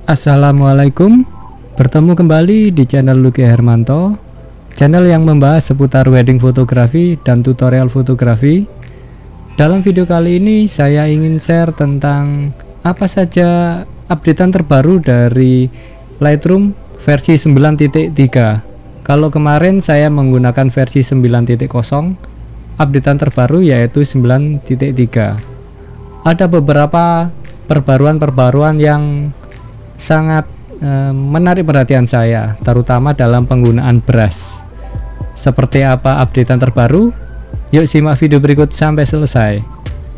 Assalamualaikum, bertemu kembali di channel Luki Hermanto, channel yang membahas seputar wedding fotografi dan tutorial fotografi. Dalam video kali ini saya ingin share tentang apa saja updatean terbaru dari Lightroom versi 9.3. Kalau kemarin saya menggunakan versi 9.0, updatean terbaru yaitu 9.3. Ada beberapa perbaruan yang sangat menarik perhatian saya, terutama dalam penggunaan brush. Seperti apa updatean terbaru? Yuk simak video berikut sampai selesai.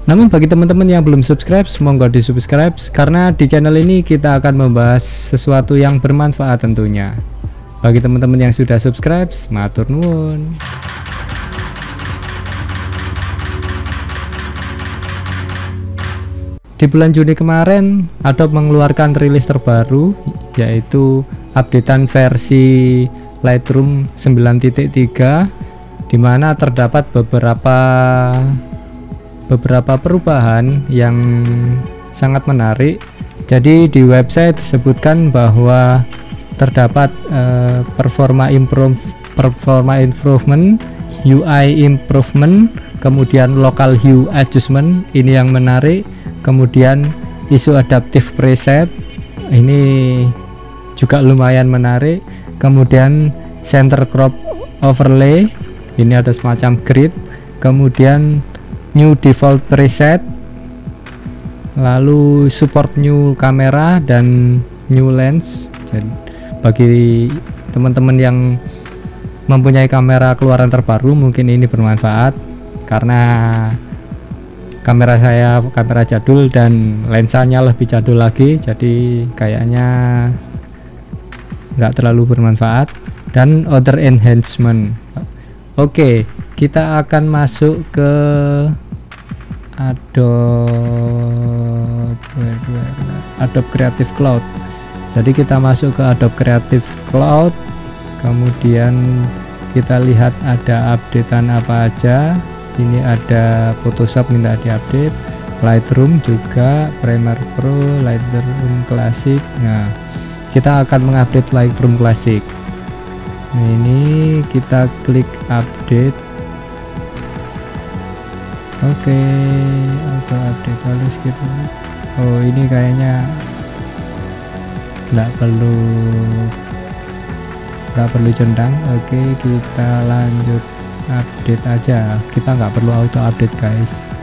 Namun bagi teman-teman yang belum subscribe, monggo di subscribe, karena di channel ini kita akan membahas sesuatu yang bermanfaat tentunya. Bagi teman-teman yang sudah subscribe, matur nuwun. Di bulan Juni kemarin, Adobe mengeluarkan rilis terbaru, yaitu updatean versi Lightroom 9.3, di mana terdapat beberapa perubahan yang sangat menarik. Jadi di website disebutkan bahwa terdapat performa improvement, UI improvement, kemudian local hue adjustment, ini yang menarik. Kemudian isu adaptive preset, ini juga lumayan menarik. Kemudian center crop overlay, ini ada semacam grid. Kemudian new default preset, lalu support new kamera dan new lens. Jadi bagi teman-teman yang mempunyai kamera keluaran terbaru, mungkin ini bermanfaat, karena kamera saya kamera jadul dan lensanya lebih jadul lagi, jadi kayaknya nggak terlalu bermanfaat. Dan other enhancement. Oke, kita akan masuk ke Adobe Creative Cloud. Jadi kita masuk ke Adobe Creative Cloud, kemudian kita lihat ada updatean apa aja. Ini ada Photoshop minta diupdate, Lightroom juga, Premiere Pro, Lightroom Classic. Nah, kita akan mengupdate Lightroom Classic. Nah, ini kita klik update. Oke, auto update, lalu skip. Oh, ini kayaknya nggak perlu centang. Oke, kita lanjut update aja, kita nggak perlu auto update guys,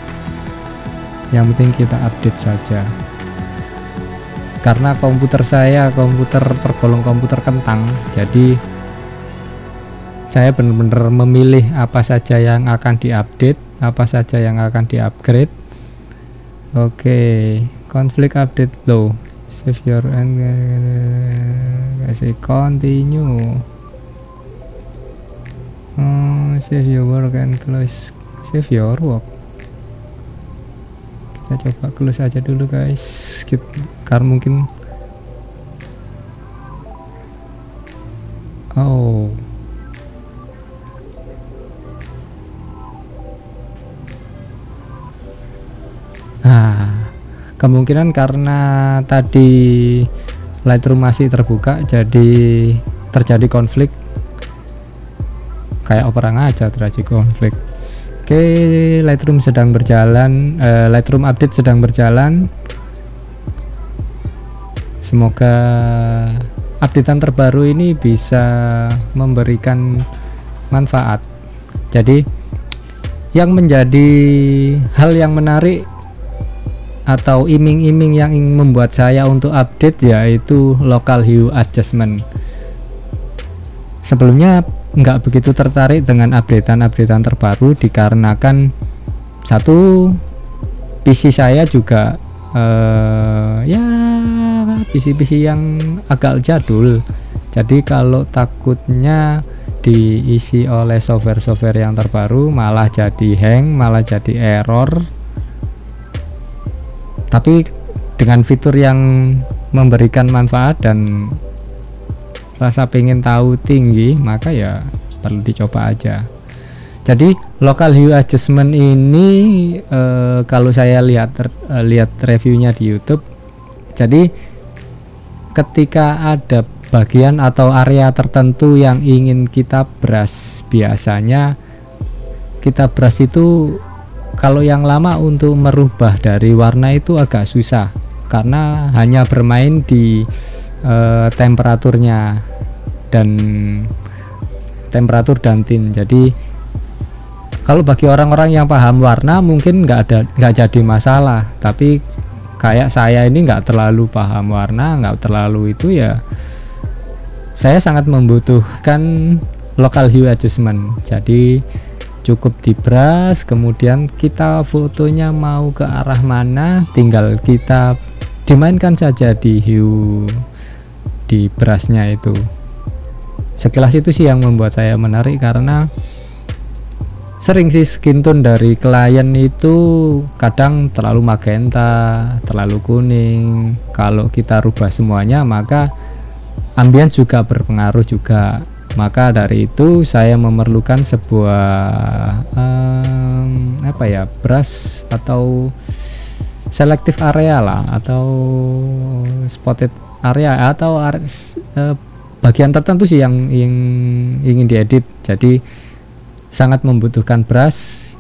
yang penting kita update saja. Karena komputer saya tergolong komputer kentang, jadi saya benar-benar memilih apa saja yang akan diupdate, apa saja yang akan diupgrade. Oke, conflict update low, save your and kasih continue. Save your work and close save your work. Kita coba close aja dulu guys, karena mungkin kemungkinan karena tadi Lightroom masih terbuka, jadi terjadi konflik. Kayak perang aja terjadi konflik. Oke, Lightroom sedang berjalan, Lightroom update sedang berjalan. Semoga updatean terbaru ini bisa memberikan manfaat. Jadi yang menjadi hal yang menarik atau iming-iming yang ingin membuat saya untuk update, yaitu local hue adjustment. Sebelumnya nggak begitu tertarik dengan updatean terbaru, dikarenakan satu, PC saya juga ya PC yang agak jadul, jadi kalau takutnya diisi oleh software yang terbaru malah jadi hang, malah jadi error. Tapi dengan fitur yang memberikan manfaat dan rasa pengen tahu tinggi, maka ya perlu dicoba aja. Jadi local hue adjustment ini kalau saya lihat reviewnya di YouTube, jadi ketika ada bagian atau area tertentu yang ingin kita brush, biasanya kita brush itu kalau yang lama untuk merubah dari warna itu agak susah karena hanya bermain di temperaturnya dan temperatur dan tint. Jadi kalau bagi orang-orang yang paham warna mungkin nggak jadi masalah, tapi kayak saya ini nggak terlalu paham warna, nggak terlalu itu ya, saya sangat membutuhkan local hue adjustment. Jadi cukup di brush, kemudian kita fotonya mau ke arah mana tinggal kita dimainkan saja di hue di brushnya itu. Sekilas itu sih yang membuat saya menarik, karena sering sih skin tone dari klien itu kadang terlalu magenta, terlalu kuning. Kalau kita rubah semuanya maka ambience juga berpengaruh juga. Maka dari itu saya memerlukan sebuah brush atau selective area lah, atau spotted area, atau bagian tertentu sih yang ingin diedit. Jadi sangat membutuhkan brush,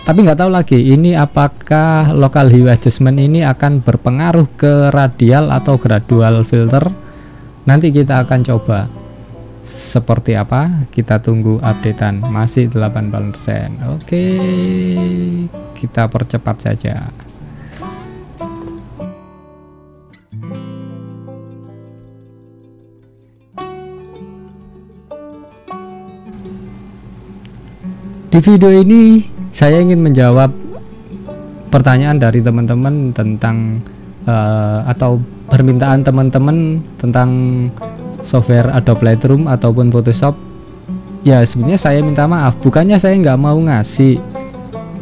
tapi nggak tahu lagi ini apakah local hue adjustment ini akan berpengaruh ke radial atau gradual filter. Nanti kita akan coba seperti apa, kita tunggu updatean. Masih 80%. Oke, kita percepat saja. Di video ini saya ingin menjawab pertanyaan dari teman-teman tentang atau permintaan teman-teman tentang software Adobe Lightroom ataupun Photoshop. Ya sebenarnya saya minta maaf, bukannya saya nggak mau ngasih,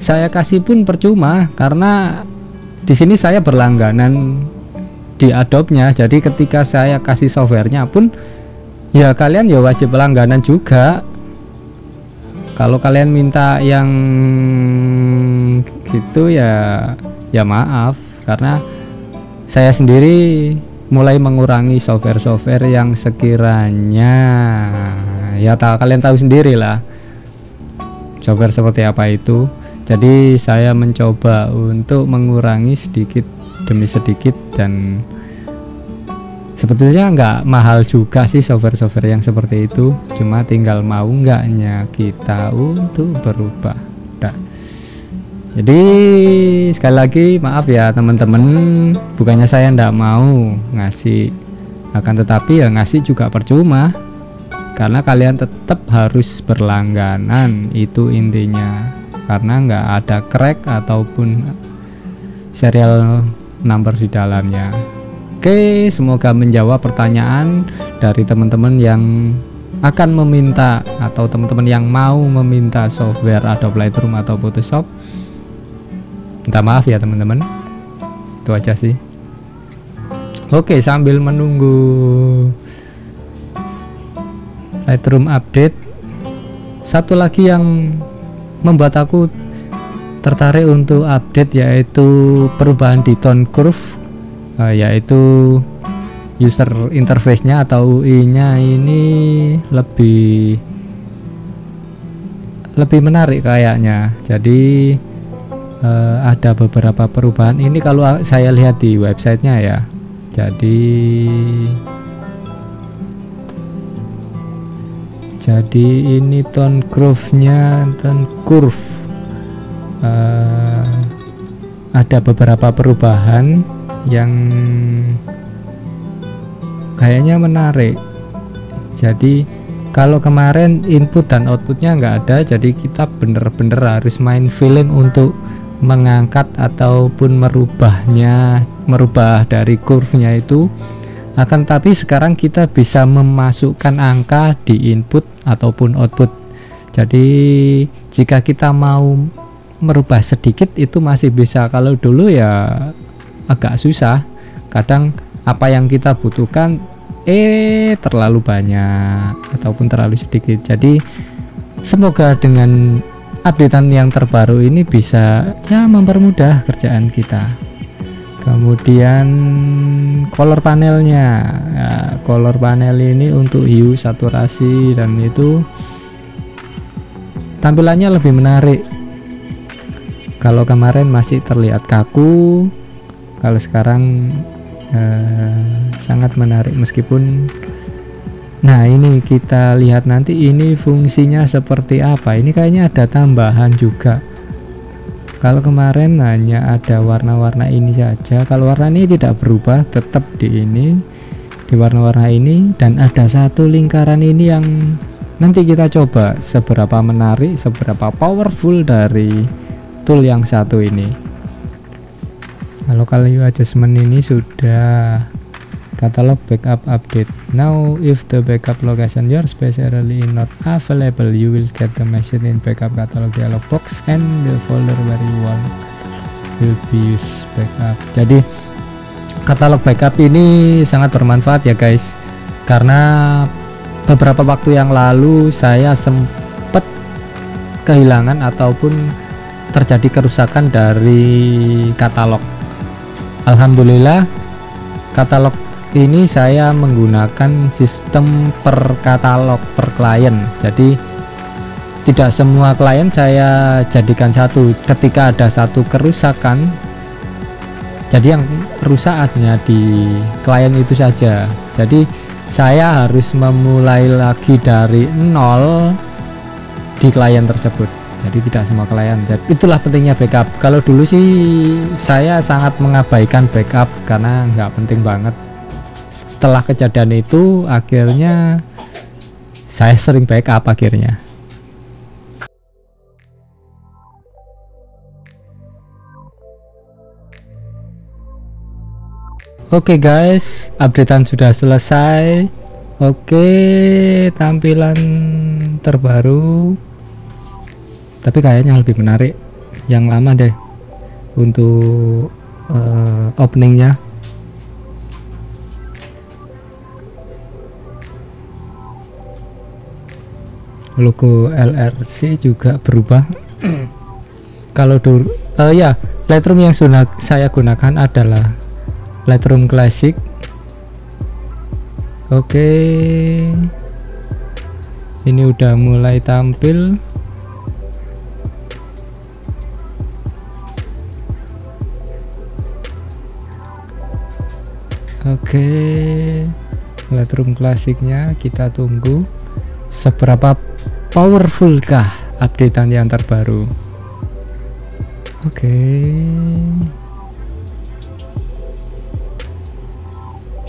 saya kasih pun percuma karena di sini saya berlangganan di Adobe-nya. Jadi ketika saya kasih softwarenya pun ya kalian ya wajib langganan juga. Kalau kalian minta yang gitu ya maaf, karena saya sendiri mulai mengurangi software-software yang sekiranya ya kalian tahu sendiri lah software seperti apa itu. Jadi saya mencoba untuk mengurangi sedikit demi sedikit, dan sebetulnya nggak mahal juga sih software-software yang seperti itu, cuma tinggal mau nggaknya kita untuk berubah. Nah, jadi sekali lagi maaf ya teman-teman, bukannya saya nggak mau ngasih, akan tetapi ya ngasih juga percuma karena kalian tetap harus berlangganan, itu intinya, karena nggak ada crack ataupun serial number di dalamnya. Oke, semoga menjawab pertanyaan dari teman-teman yang akan meminta atau teman-teman yang mau meminta software Adobe Lightroom atau Photoshop. Minta maaf ya teman-teman, itu aja sih. Oke, sambil menunggu Lightroom update, satu lagi yang membuat aku tertarik untuk update yaitu perubahan di tone curve, yaitu user interface-nya atau UI-nya ini lebih menarik kayaknya. Jadi ada beberapa perubahan ini kalau saya lihat di websitenya ya. Jadi ini tone curve-nya, ada beberapa perubahan yang kayaknya menarik. Jadi kalau kemarin input dan outputnya nggak ada, jadi kita bener-bener harus main feeling untuk mengangkat ataupun merubah dari curve-nya itu. Akan tapi sekarang kita bisa memasukkan angka di input ataupun output. Jadi jika kita mau merubah sedikit itu masih bisa, kalau dulu ya agak susah. Kadang apa yang kita butuhkan terlalu banyak ataupun terlalu sedikit. Jadi semoga dengan updatean yang terbaru ini bisa ya mempermudah kerjaan kita. Kemudian color panelnya, ya, color panel ini untuk hue, saturasi, dan itu tampilannya lebih menarik. Kalau kemarin masih terlihat kaku, kalau sekarang sangat menarik. Meskipun, nah ini kita lihat nanti ini fungsinya seperti apa. Ini kayaknya ada tambahan juga. Kalau kemarin hanya ada warna-warna ini saja, kalau warna ini tidak berubah, tetap di ini, di warna-warna ini, dan ada satu lingkaran ini yang nanti kita coba seberapa menarik, seberapa powerful dari tool yang satu ini. Kalau value adjustment ini sudah catalog backup update. Now if the backup location your specially not available, you will get the message in backup catalog dialog box and the folder where you want will be used backup. Jadi katalog backup ini sangat bermanfaat ya guys, karena beberapa waktu yang lalu saya sempat kehilangan ataupun terjadi kerusakan dari katalog. Alhamdulillah katalog ini saya menggunakan sistem per katalog per klien, jadi tidak semua klien saya jadikan satu. Ketika ada satu kerusakan, jadi yang rusak hanya di klien itu saja, jadi saya harus memulai lagi dari nol di klien tersebut. Jadi tidak semua klien. Jadi itulah pentingnya backup. Kalau dulu sih saya sangat mengabaikan backup karena nggak penting banget. Setelah kejadian itu akhirnya saya sering backup akhirnya. Oke guys, updatean sudah selesai. Oke, tampilan terbaru, tapi kayaknya lebih menarik yang lama deh untuk openingnya. Logo LRC juga berubah. Kalau dulu ya, Lightroom yang saya gunakan adalah Lightroom Classic. Oke, ini udah mulai tampil. Oke, Lightroom Classicnya kita tunggu seberapa powerful kah updatean yang terbaru. Oke,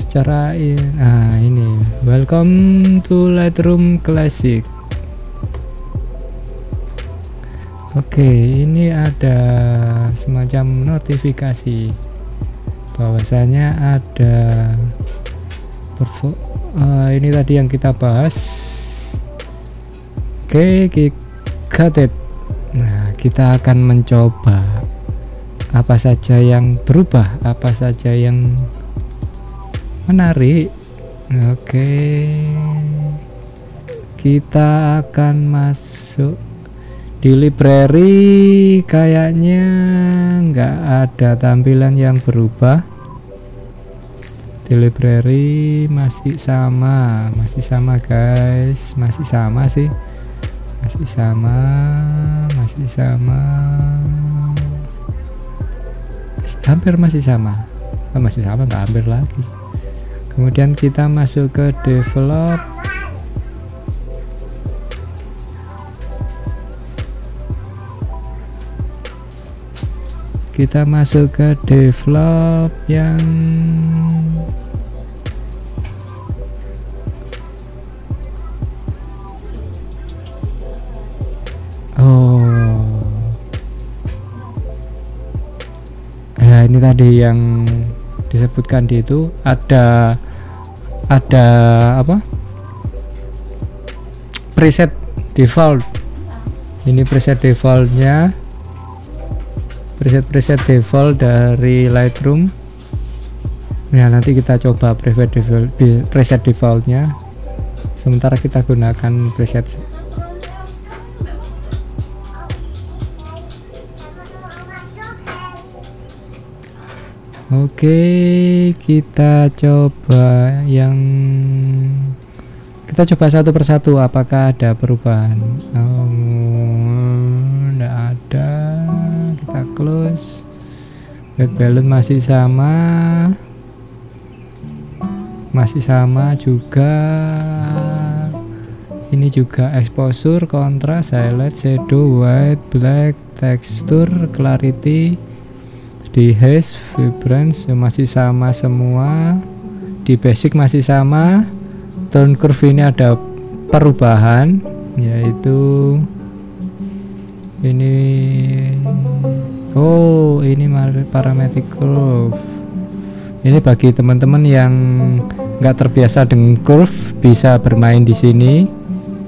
secara ini welcome to Lightroom Classic. Oke, ini ada semacam notifikasi bahwasanya ada ini tadi yang kita bahas. Oke, got it. Nah, kita akan mencoba apa saja yang berubah, apa saja yang menarik. Oke, kita akan masuk di library. Kayaknya nggak ada tampilan yang berubah. Di library masih sama guys, masih sama sih, masih sama, hampir masih sama, nggak hampir lagi. Kemudian kita masuk ke develop. Kita masuk ke develop yang ya ini tadi yang disebutkan di itu ada apa, preset default. Ini preset defaultnya, preset default dari Lightroom. Ya nanti kita coba preset defaultnya, sementara kita gunakan preset. Oke, kita coba satu persatu apakah ada perubahan. Enggak ada. Kita close. White balance masih sama juga. Ini juga exposure, contrast, highlight, shadow, white, black, texture, clarity, di haze, vibrance masih sama semua. Di basic masih sama. Tone curve ini ada perubahan, yaitu ini parametric curve. Ini bagi teman-teman yang nggak terbiasa dengan curve bisa bermain di sini.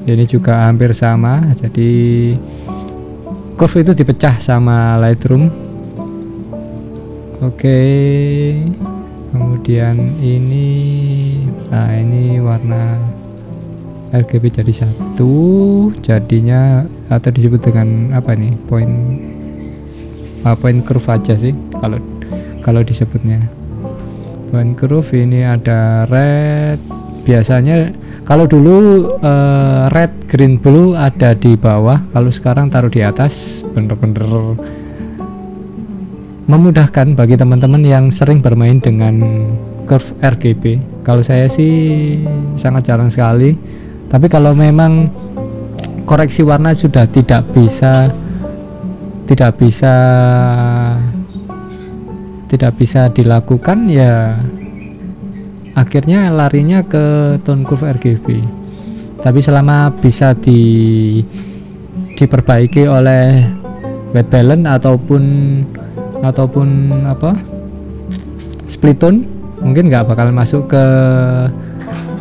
Ini juga hampir sama, jadi curve itu dipecah sama Lightroom. Oke, kemudian ini warna RGB jadi satu, jadinya atau disebut dengan apa nih, point curve aja sih kalau disebutnya point curve. Ini ada red, biasanya kalau dulu red, green, blue ada di bawah, kalau sekarang taruh di atas, bener-bener memudahkan bagi teman-teman yang sering bermain dengan curve RGB. Kalau saya sih sangat jarang sekali, tapi kalau memang koreksi warna sudah tidak bisa dilakukan, ya akhirnya larinya ke tone curve RGB. Tapi selama bisa diperbaiki oleh white balance ataupun split tone, mungkin nggak bakal masuk ke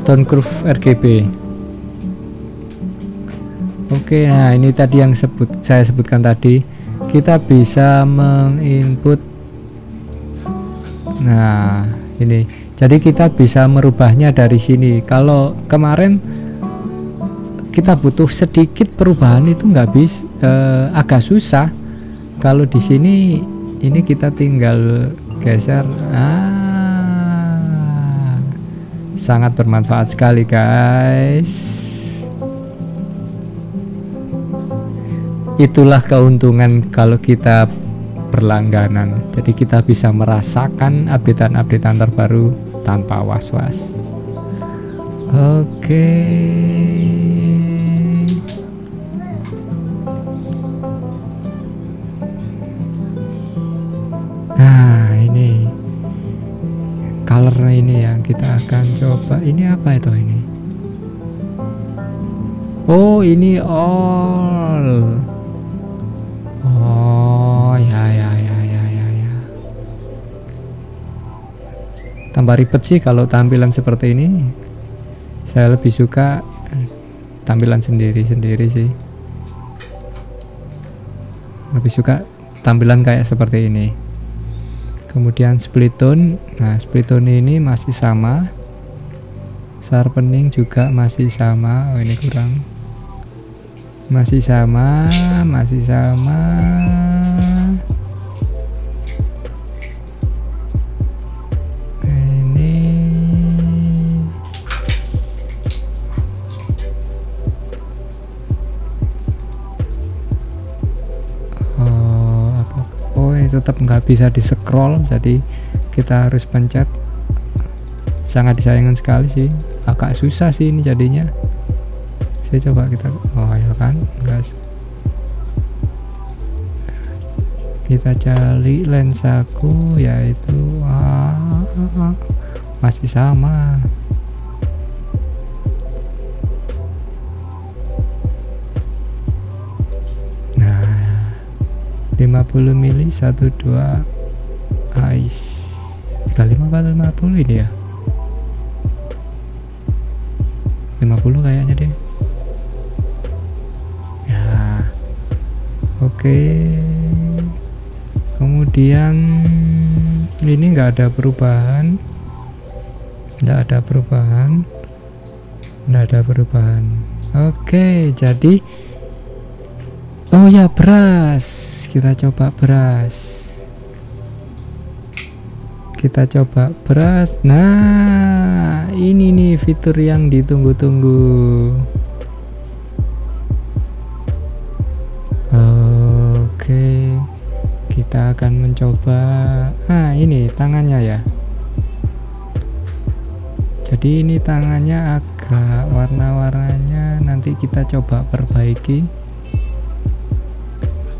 tone curve RGB. Oke, nah ini tadi yang saya sebutkan tadi, kita bisa menginput. Nah ini, jadi kita bisa merubahnya dari sini. Kalau kemarin kita butuh sedikit perubahan itu nggak bisa, agak susah. Kalau di sini ini kita tinggal geser. Sangat bermanfaat sekali guys. Itulah keuntungan kalau kita berlangganan, jadi kita bisa merasakan updatean terbaru tanpa was-was. Oke. Nah ini color ini yang kita akan coba. Ini apa itu ini? Oh ini all. Oh ya. Tambah ribet sih kalau tampilan seperti ini. Saya lebih suka tampilan sendiri sih. Lebih suka tampilan kayak seperti ini. Kemudian split tone. Nah split tone ini masih sama. Sharpening juga masih sama. Oh ini kurang. Masih sama. Ini ini tetap nggak bisa di scroll, jadi kita harus pencet. Sangat disayangkan sekali sih, agak susah sih ini jadinya. Saya coba ya kan guys, kita cari lensaku, yaitu masih sama. Nah 50 mili 12 ice 35 ini ya, 50 kayaknya deh. Oke, kemudian ini nggak ada perubahan. Oke, jadi oh ya, brush, kita coba brush. Kita coba brush. Nah, ini nih fitur yang ditunggu-tunggu. Oke, kita akan mencoba. Ini tangannya ya. Jadi ini tangannya agak warna-warnanya nanti kita coba perbaiki.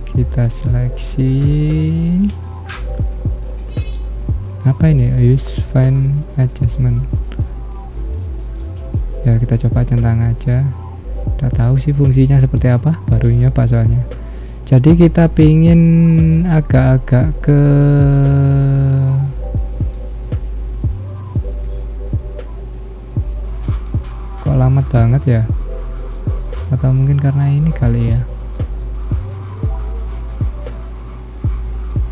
Kita seleksi. Apa ini? Use fine adjustment. Ya, kita coba centang aja. Udah tahu sih fungsinya seperti apa, baru nyoba soalnya. Jadi kita pingin agak-agak ke kok lambat banget ya, atau mungkin karena ini kali ya.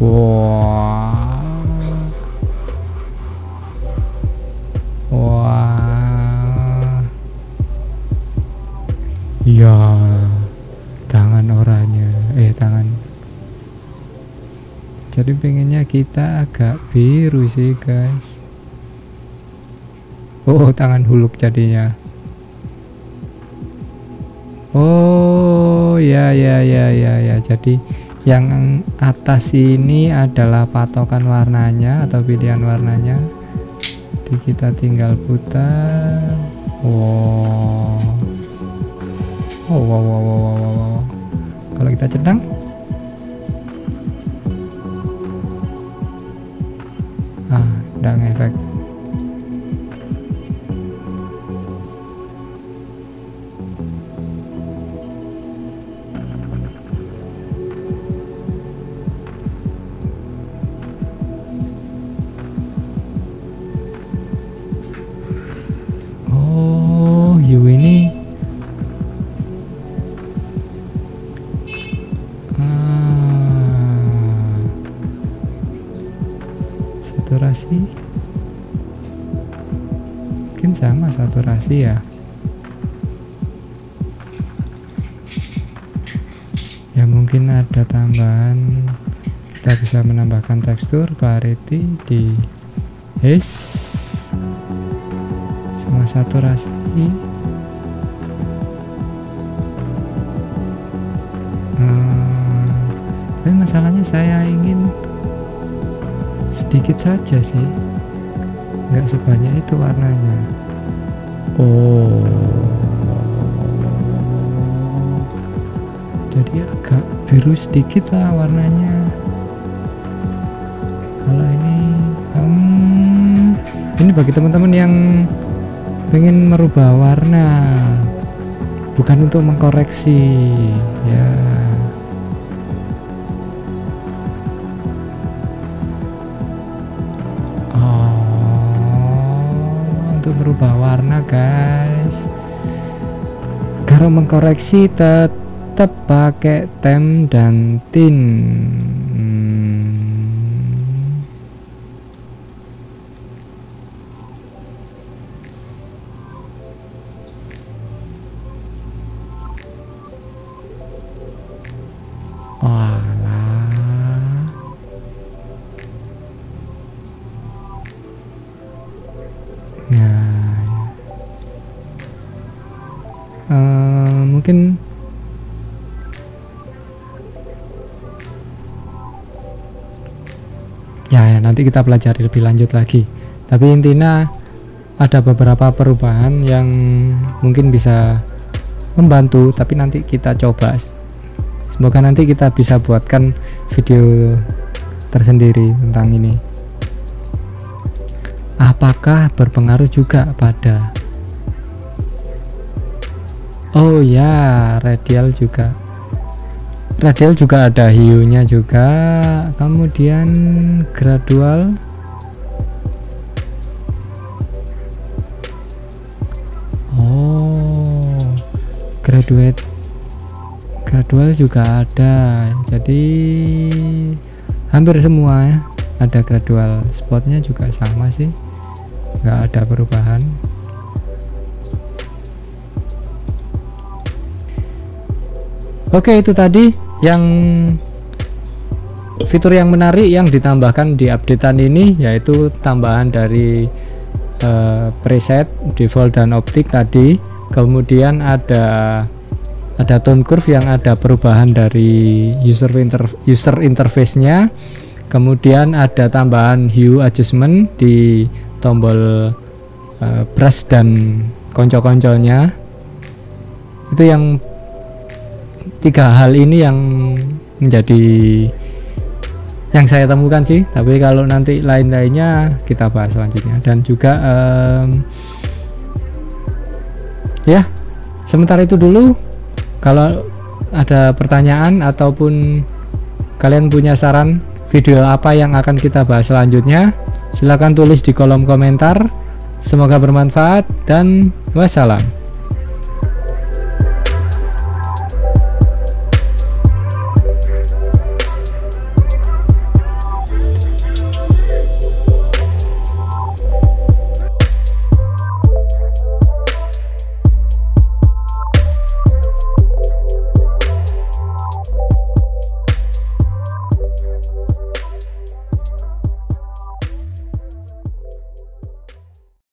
Wah, ya tangan oranye, tangan. Jadi pengennya kita agak biru sih guys. Oh, tangan huluk jadinya. Oh ya. Jadi yang atas ini adalah patokan warnanya atau pilihan warnanya. Jadi kita tinggal putar. Wow. Kalau kita centang, nggak ngefek. Ini saturasi mungkin sama saturasi ya. Ya mungkin ada tambahan, kita bisa menambahkan tekstur clarity di haze sama saturasi. Tapi masalahnya saya ingin sedikit saja sih, nggak sebanyak itu warnanya. Jadi agak biru sedikit lah warnanya. Kalau ini bagi teman-teman yang pengen merubah warna, bukan untuk mengkoreksi ya. Untuk merubah warna guys. Kalau mengkoreksi tetap pakai tem dan tint. Mungkin ya nanti kita pelajari lebih lanjut lagi. Tapi intinya ada beberapa perubahan yang mungkin bisa membantu, tapi nanti kita coba. Semoga nanti kita bisa buatkan video tersendiri tentang ini. Apakah berpengaruh juga pada radial juga. Radial juga ada hue-nya juga. Kemudian gradual. Gradual juga ada. Jadi hampir semua ya ada gradual. Spotnya juga sama sih, nggak ada perubahan. Oke, itu tadi yang Fitur yang menarik yang ditambahkan di updatean ini yaitu tambahan dari preset default dan optik tadi, kemudian ada tone curve yang ada perubahan dari user interface-nya, kemudian ada tambahan hue adjustment di tombol brush dan konco-konconya. Itu yang 3 hal ini yang menjadi yang saya temukan sih, tapi kalau nanti lain-lainnya kita bahas selanjutnya. Dan juga ya sementara itu dulu. Kalau ada pertanyaan ataupun kalian punya saran video apa yang akan kita bahas selanjutnya, silahkan tulis di kolom komentar. Semoga bermanfaat dan wassalam.